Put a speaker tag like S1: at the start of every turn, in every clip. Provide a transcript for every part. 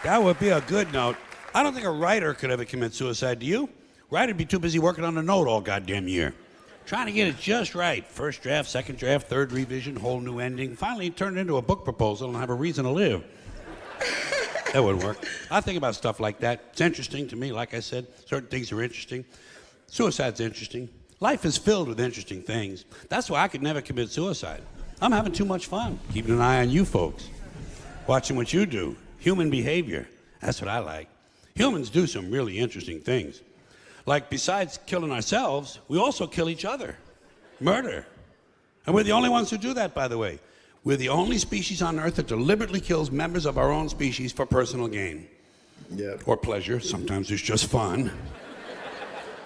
S1: That would be a good note. I don't think a writer could ever commit suicide, do you? Writer'd be too busy working on a note all goddamn year. Trying to get it just right. First draft, second draft, third revision, whole new ending. Finally turn it into a book proposal and have a reason to live. That wouldn't work. I think about stuff like that. It's interesting to me, like I said. Certain things are interesting. Suicide's interesting. Life is filled with interesting things. That's why I could never commit suicide. I'm having too much fun, keeping an eye on you folks. Watching what you do. Human behavior. That's what I like. Humans do some really interesting things. Like, besides killing ourselves, we also kill each other. Murder. And we're the only ones who do that, by the way. We're the only species on Earth that deliberately kills members of our own species for personal gain.
S2: Yep.
S1: Or pleasure. Sometimes it's just fun.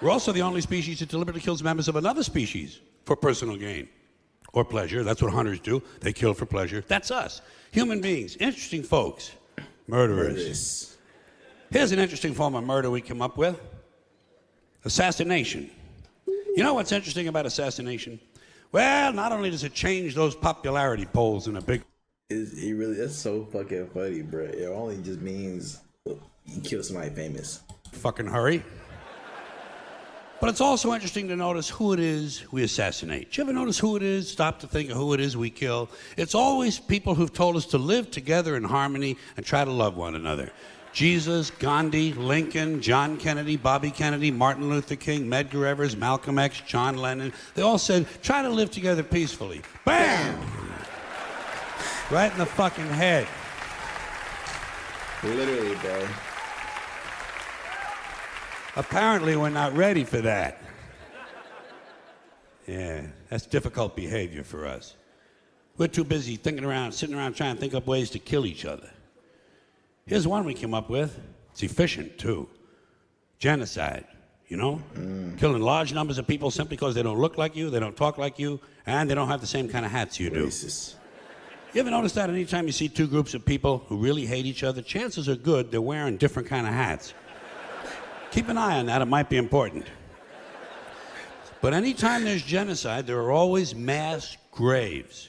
S1: We're also the only species that deliberately kills members of another species for personal gain. Or pleasure. That's what hunters do. They kill for pleasure. That's us. Human beings. Interesting folks. Murderers. Here's an interesting form of murder we came up with. Assassination. You know what's interesting about assassination? Well, not only does it change those popularity polls in a big...
S2: That's so fucking funny, bro. It only just means you kill somebody famous.
S1: Fucking hurry. But it's also interesting to notice who it is we assassinate. Do you ever notice who it is? Stop to think of who it is we kill. It's always people who've told us to live together in harmony and try to love one another. Jesus, Gandhi, Lincoln, John Kennedy, Bobby Kennedy, Martin Luther King, Medgar Evers, Malcolm X, John Lennon. They all said, try to live together peacefully. Bam! Right in the fucking head.
S2: Literally, bro.
S1: Apparently, we're not ready for that. Yeah, that's difficult behavior for us. We're too busy sitting around trying to think up ways to kill each other. Here's one we came up with. It's efficient, too. Genocide, you know? Killing large numbers of people simply because they don't look like you, they don't talk like you, and they don't have the same kind of hats you do.
S2: Racist.
S1: You ever notice that anytime you see two groups of people who really hate each other, chances are good they're wearing different kind of hats. Keep an eye on that, it might be important. But anytime there's genocide, there are always mass graves.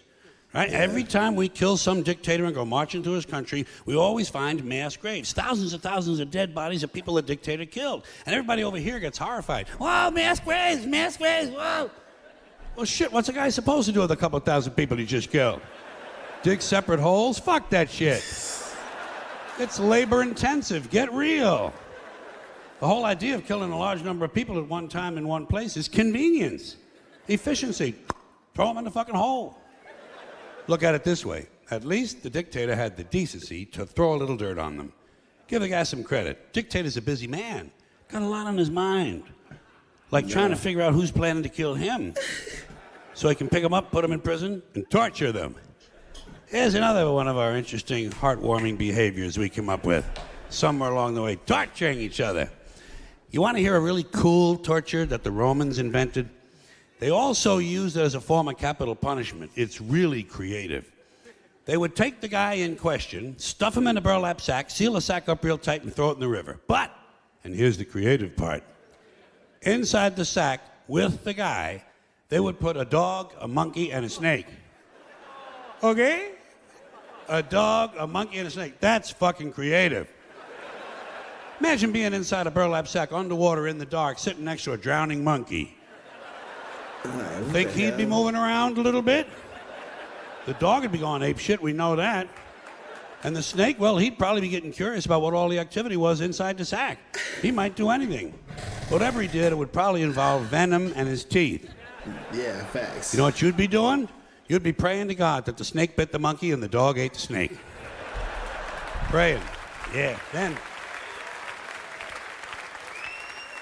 S1: Right? Yeah. Every time we kill some dictator and go march into his country, we always find mass graves. Thousands and thousands of dead bodies of people the dictator killed. And everybody over here gets horrified. Whoa, mass graves, whoa. Well, shit, what's a guy supposed to do with a couple thousand people he just killed? Dig separate holes? Fuck that shit. It's labor intensive. Get real. The whole idea of killing a large number of people at one time in one place is convenience, efficiency. Throw them in the fucking hole. Look at it this way. At least the dictator had the decency to throw a little dirt on them. Give the guy some credit. Dictator's a busy man. Got a lot on his mind. Like trying to figure out who's planning to kill him. So he can pick them up, put them in prison, and torture them. Here's another one of our interesting, heartwarming behaviors we came up with. Somewhere along the way, torturing each other. You want to hear a really cool torture that the Romans invented? They also used it as a form of capital punishment. It's really creative. They would take the guy in question, stuff him in a burlap sack, seal the sack up real tight, and throw it in the river. But, and here's the creative part, inside the sack with the guy, they would put a dog, a monkey, and a snake. Okay? A dog, a monkey, and a snake. That's fucking creative. Imagine being inside a burlap sack underwater in the dark, sitting next to a drowning monkey. Think he'd be moving around a little bit? The dog would be going ape shit, we know that. And the snake, well, he'd probably be getting curious about what all the activity was inside the sack. He might do anything. Whatever he did, it would probably involve venom and his teeth.
S2: Yeah, facts.
S1: You know what you'd be doing? You'd be praying to God that the snake bit the monkey and the dog ate the snake. Praying. Yeah.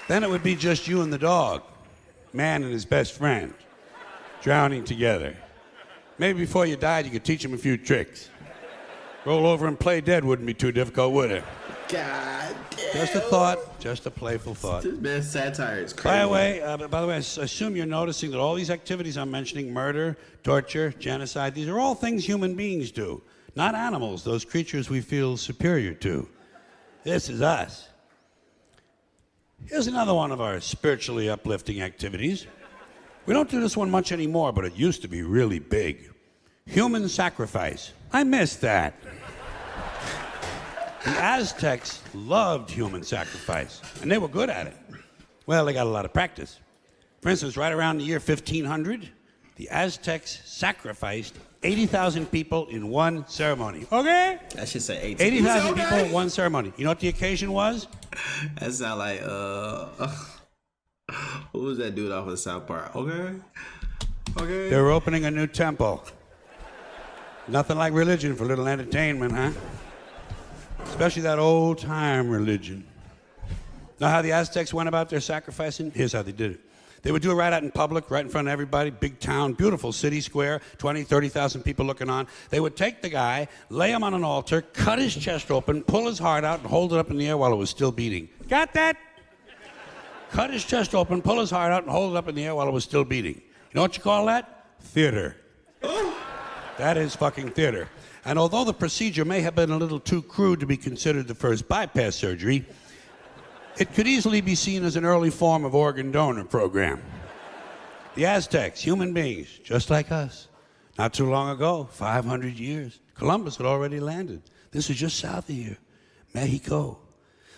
S1: Then it would be just you and the dog. Man and his best friend, drowning together. Maybe before you died, you could teach him a few tricks. Roll over and play dead wouldn't be too difficult, would it?
S2: God damn.
S1: Just a thought, just a playful thought.
S2: This man's satire is crazy.
S1: By the way, I assume you're noticing that all these activities I'm mentioning, murder, torture, genocide, these are all things human beings do, not animals, those creatures we feel superior to. This is us. Here's another one of our spiritually uplifting activities. We don't do this one much anymore, but it used to be really big. Human sacrifice. I miss that. The Aztecs loved human sacrifice, and they were good at it. Well, they got a lot of practice. For instance, right around the year 1500, the Aztecs sacrificed 80,000 people in one ceremony. Okay?
S2: I should say
S1: 80,000 people in one ceremony. You know what the occasion was?
S2: That sound like, who was that dude off of South Park? Okay.
S1: They were opening a new temple. Nothing like religion for a little entertainment, huh? Especially that old-time religion. Know how the Aztecs went about their sacrificing? Here's how they did it. They would do it right out in public, right in front of everybody, big town, beautiful city square, 20, 30,000 people looking on. They would take the guy, lay him on an altar, cut his chest open, pull his heart out, and hold it up in the air while it was still beating. Got that? Cut his chest open, pull his heart out, and hold it up in the air while it was still beating. You know what you call that? Theater. That is fucking theater. And although the procedure may have been a little too crude to be considered the first bypass surgery, it could easily be seen as an early form of organ donor program. The Aztecs, human beings, just like us. Not too long ago, 500 years, Columbus had already landed. This was just south of here, Mexico.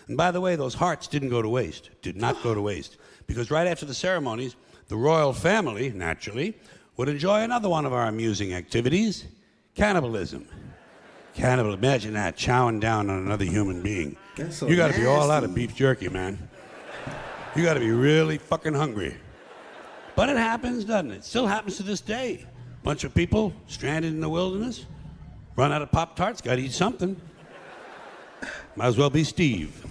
S1: And by the way, those hearts didn't go to waste, did not go to waste. Because right after the ceremonies, the royal family, naturally, would enjoy another one of our amusing activities, cannibalism. Imagine that, chowing down on another human being.
S2: So
S1: you gotta be all out of beef jerky, man. You gotta be really fucking hungry. But it happens, doesn't it? It still happens to this day. Bunch of people stranded in the wilderness, run out of Pop-Tarts, gotta eat something. Might as well be Steve.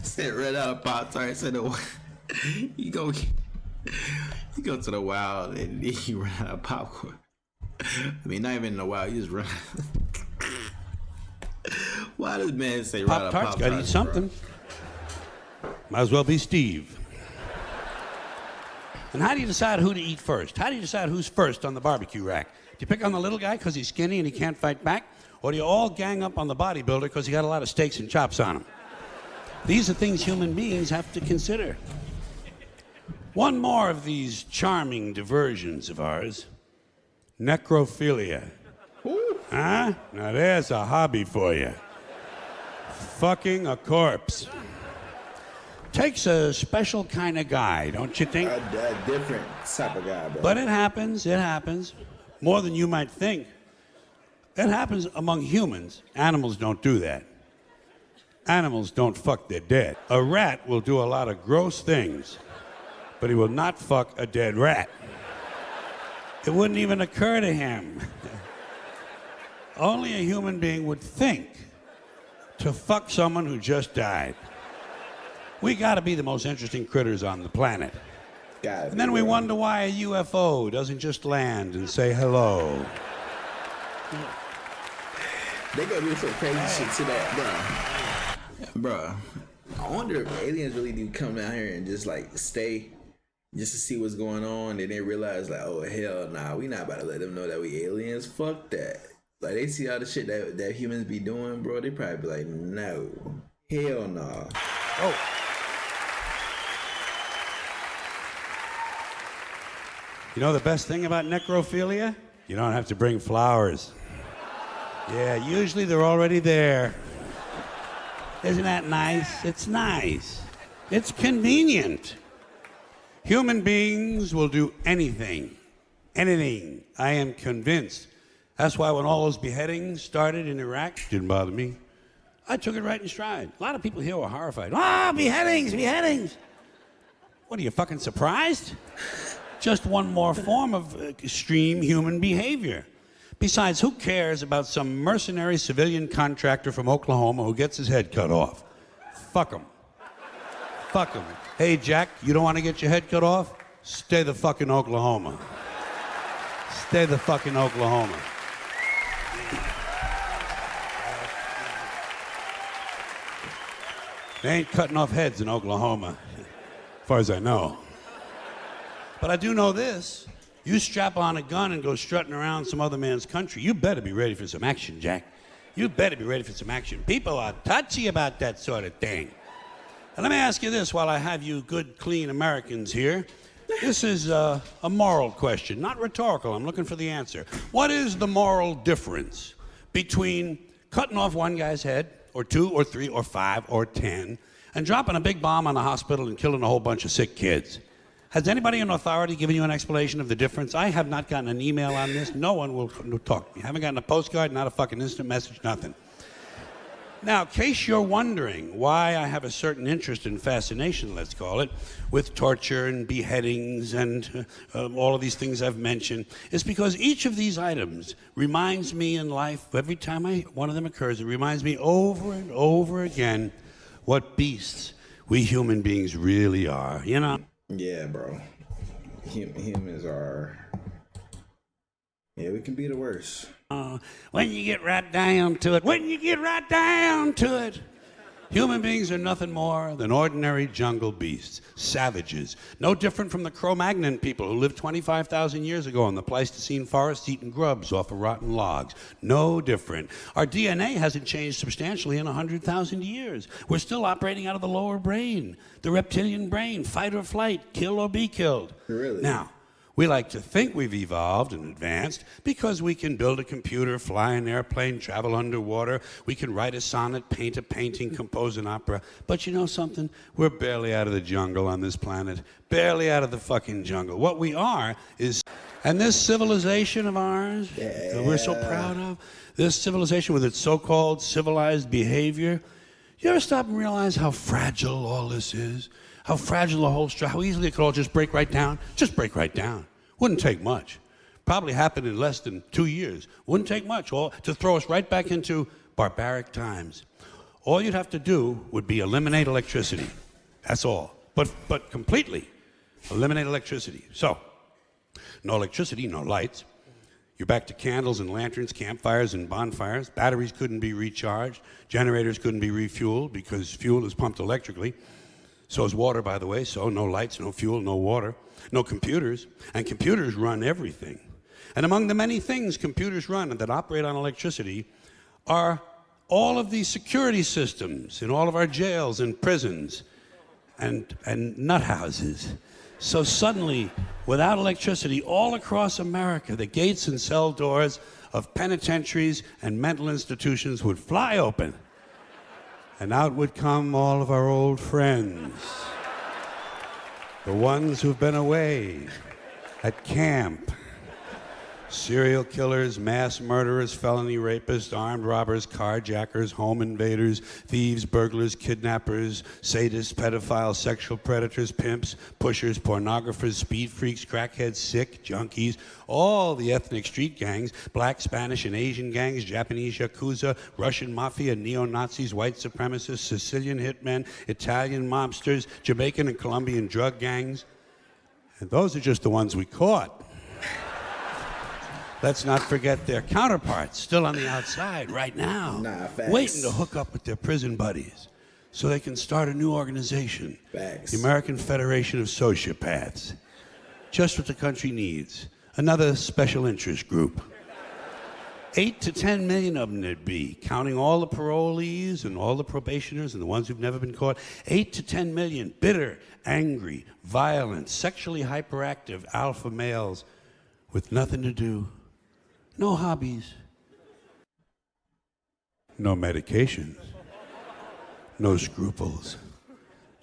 S2: Said ran out of Pop-Tarts. Said you go to the wild and you run out of popcorn. I mean, not even in the wild, you just run. Why does man say run out of
S1: Pop-Tarts, gotta eat something. Might as well be Steve. And how do you decide who to eat first? How do you decide who's first on the barbecue rack? Do you pick on the little guy because he's skinny and he can't fight back? Or do you all gang up on the bodybuilder because he got a lot of steaks and chops on him? These are things human beings have to consider. One more of these charming diversions of ours. Necrophilia. Huh? Now there's a hobby for you. Fucking a corpse. Takes a special kind of guy, don't you think?
S2: A different type of guy, bro.
S1: But it happens. More than you might think. It happens among humans. Animals don't do that. Animals don't fuck their dead. A rat will do a lot of gross things, but he will not fuck a dead rat. It wouldn't even occur to him. Only a human being would think to fuck someone who just died. We gotta be the most interesting critters on the planet. And then we wonder why a UFO doesn't just land and say hello.
S2: They gonna do some crazy shit to that, bro. I wonder if aliens really do come down here and just like stay just to see what's going on, and they realize like, oh hell nah, we not about to let them know that we aliens. Fuck that. Like they see all the shit that humans be doing, bro. They probably be like, no, hell nah.
S1: Oh. You know the best thing about necrophilia? You don't have to bring flowers. Yeah, usually they're already there. Isn't that nice? It's nice. It's convenient. Human beings will do anything. Anything. I am convinced. That's why when all those beheadings started in Iraq, didn't bother me. I took it right in stride. A lot of people here were horrified. Ah, beheadings, beheadings. What, are you fucking surprised? Just one more form of extreme human behavior. Besides, who cares about some mercenary civilian contractor from Oklahoma who gets his head cut off? Fuck him. Fuck him. Hey, Jack, you don't want to get your head cut off? Stay the fuck in Oklahoma. Stay the fuck in Oklahoma. They ain't cutting off heads in Oklahoma, as far as I know. But I do know this. You strap on a gun and go strutting around some other man's country, you better be ready for some action, Jack. You better be ready for some action. People are touchy about that sort of thing. And let me ask you this while I have you good, clean Americans here. This is a moral question, not rhetorical. I'm looking for the answer. What is the moral difference between cutting off one guy's head, or 2, or 3, or 5, or 10, and dropping a big bomb on a hospital and killing a whole bunch of sick kids. Has anybody in authority given you an explanation of the difference? I have not gotten an email on this. No one will talk to me. I haven't gotten a postcard, not a fucking instant message, nothing. Now, in case you're wondering why I have a certain interest in fascination, let's call it, with torture and beheadings and all of these things I've mentioned, it's because each of these items reminds me in life, every time one of them occurs, it reminds me over and over again what beasts we human beings really are, you know?
S2: Yeah, bro. Humans are... Yeah, we can be the worst.
S1: When you get right down to it, human beings are nothing more than ordinary jungle beasts, savages, no different from the Cro-Magnon people who lived 25,000 years ago in the Pleistocene forest eating grubs off of rotten logs. No different. Our DNA hasn't changed substantially in 100,000 years. We're still operating out of the lower brain, the reptilian brain, fight or flight, kill or be killed.
S2: Really?
S1: Now, we like to think we've evolved and advanced because we can build a computer, fly an airplane, travel underwater. We can write a sonnet, paint a painting, compose an opera. But you know something? We're barely out of the jungle on this planet. Barely out of the fucking jungle. What we are is... And this civilization of ours that we're so proud of, this civilization with its so-called civilized behavior, you ever stop and realize how fragile all this is? How fragile the whole structure, how easily it could all just break right down? Just break right down. Wouldn't take much. Probably happened in less than 2 years. Wouldn't take much all to throw us right back into barbaric times. All you'd have to do would be eliminate electricity. That's all. But completely eliminate electricity. So, no electricity, no lights. You're back to candles and lanterns, campfires and bonfires. Batteries couldn't be recharged. Generators couldn't be refueled because fuel is pumped electrically. So is water, by the way, so no lights, no fuel, no water, no computers, and computers run everything. And among the many things computers run and that operate on electricity are all of these security systems in all of our jails and prisons and nut houses. So suddenly, without electricity, all across America, the gates and cell doors of penitentiaries and mental institutions would fly open. And out would come all of our old friends, the ones who've been away at camp. Serial killers, mass murderers, felony rapists, armed robbers, carjackers, home invaders, thieves, burglars, kidnappers, sadists, pedophiles, sexual predators, pimps, pushers, pornographers, speed freaks, crackheads, sick, junkies, all the ethnic street gangs, black, Spanish, and Asian gangs, Japanese yakuza, Russian mafia, neo-Nazis, white supremacists, Sicilian hitmen, Italian mobsters, Jamaican and Colombian drug gangs. And those are just the ones we caught. Let's not forget their counterparts, still on the outside right now, waiting to hook up with their prison buddies so they can start a new organization, the American Federation of Sociopaths. Just what the country needs, another special interest group. 8 to 10 million of them there'd be, counting all the parolees and all the probationers and the ones who've never been caught. 8 to 10 million bitter, angry, violent, sexually hyperactive alpha males with nothing to do. No hobbies, no medications, no scruples.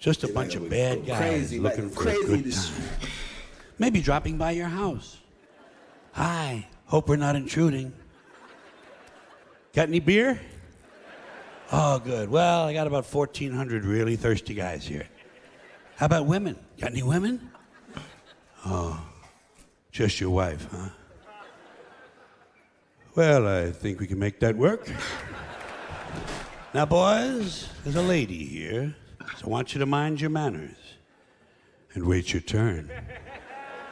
S1: Just a bunch of bad guys looking for a good time. Maybe dropping by your house. Hi, hope we're not intruding. Got any beer? Oh, good. Well, I got about 1,400 really thirsty guys here. How about women? Got any women? Oh, just your wife, huh? Well, I think we can make that work. Now, boys, there's a lady here, so I want you to mind your manners and wait your turn.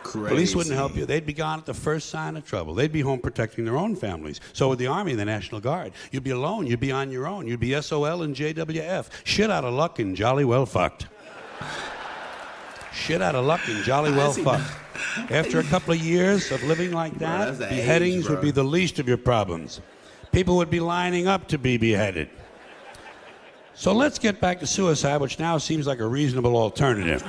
S2: Crazy.
S1: Police wouldn't help you. They'd be gone at the first sign of trouble. They'd be home protecting their own families. So would the Army and the National Guard. You'd be alone. You'd be on your own. You'd be SOL and JWF. Shit out of luck and jolly well fucked. Shit out of luck and jolly well fucked. After a couple of years of living like that, beheadings would be the least of your problems. People would be lining up to be beheaded. So let's get back to suicide, which now seems like a reasonable alternative.